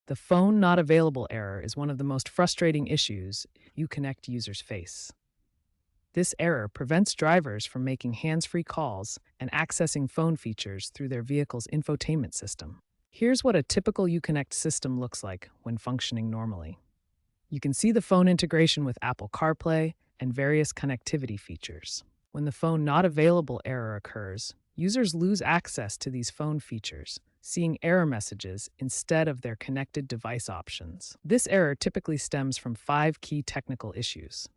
The phone not available error is one of the most frustrating issues Uconnect users face. This error prevents drivers from making hands-free calls and accessing phone features through their vehicle's infotainment system. Here's what a typical Uconnect system looks like when functioning normally. You can see the phone integration with Apple CarPlay and various connectivity features. When the phone not available error occurs, users lose access to these phone features, seeing error messages instead of their connected device options. This error typically stems from 5 key technical issues.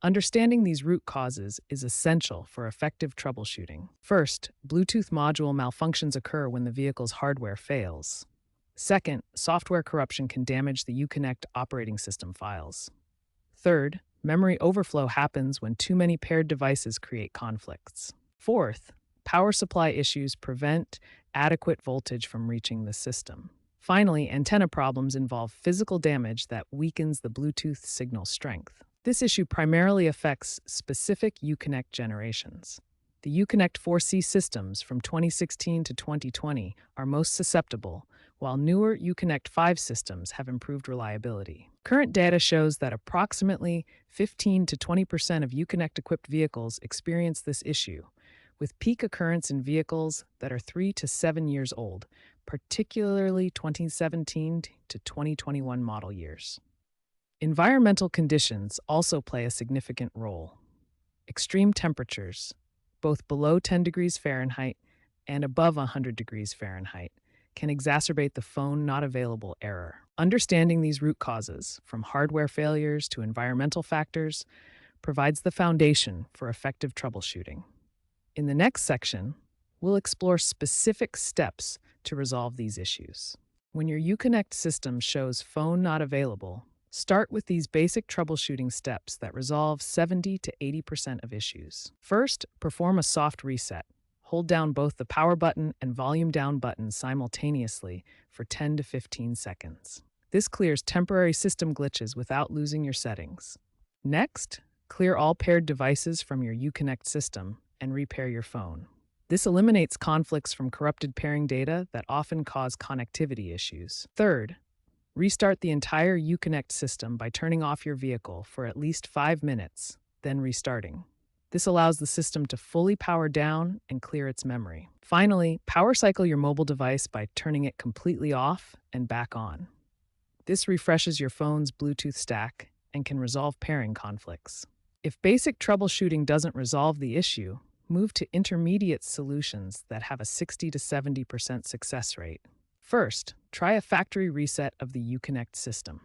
Understanding these root causes is essential for effective troubleshooting. First, Bluetooth module malfunctions occur when the vehicle's hardware fails. Second, software corruption can damage the Uconnect operating system files. Third, memory overflow happens when too many paired devices create conflicts. Fourth, power supply issues prevent adequate voltage from reaching the system. Finally, antenna problems involve physical damage that weakens the Bluetooth signal strength. This issue primarily affects specific Uconnect generations. The Uconnect 4C systems from 2016 to 2020 are most susceptible, while newer Uconnect 5 systems have improved reliability. Current data shows that approximately 15 to 20% of Uconnect-equipped vehicles experience this issue, with peak occurrence in vehicles that are 3 to 7 years old, particularly 2017 to 2021 model years. Environmental conditions also play a significant role. Extreme temperatures, both below 10 degrees Fahrenheit and above 100 degrees Fahrenheit, can exacerbate the phone not available error. Understanding these root causes, from hardware failures to environmental factors, provides the foundation for effective troubleshooting. In the next section, we'll explore specific steps to resolve these issues. When your Uconnect system shows phone not available, start with these basic troubleshooting steps that resolve 70 to 80% of issues. First, perform a soft reset. Hold down both the power button and volume down buttons simultaneously for 10 to 15 seconds. This clears temporary system glitches without losing your settings. Next, clear all paired devices from your Uconnect system and repair your phone. This eliminates conflicts from corrupted pairing data that often cause connectivity issues. Third, restart the entire Uconnect system by turning off your vehicle for at least 5 minutes, then restarting. This allows the system to fully power down and clear its memory. Finally, power cycle your mobile device by turning it completely off and back on. This refreshes your phone's Bluetooth stack and can resolve pairing conflicts. If basic troubleshooting doesn't resolve the issue, move to intermediate solutions that have a 60 to 70% success rate. First, try a factory reset of the Uconnect system.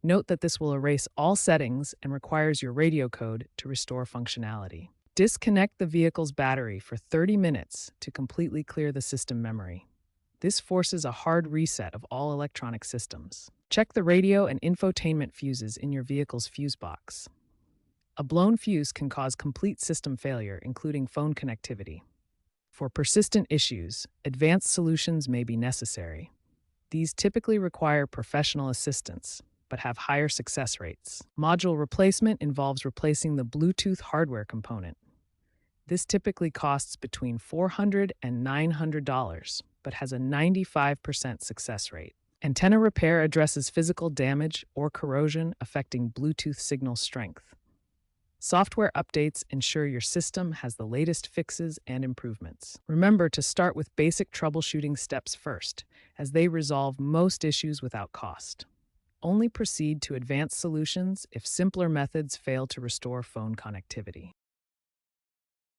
Note that this will erase all settings and requires your radio code to restore functionality. Disconnect the vehicle's battery for 30 minutes to completely clear the system memory. This forces a hard reset of all electronic systems. Check the radio and infotainment fuses in your vehicle's fuse box. A blown fuse can cause complete system failure, including phone connectivity. For persistent issues, advanced solutions may be necessary. These typically require professional assistance, but have higher success rates. Module replacement involves replacing the Bluetooth hardware component. This typically costs between $400 and $900, but has a 95% success rate. Antenna repair addresses physical damage or corrosion affecting Bluetooth signal strength. Software updates ensure your system has the latest fixes and improvements. Remember to start with basic troubleshooting steps first, as they resolve most issues without cost. Only proceed to advanced solutions if simpler methods fail to restore phone connectivity.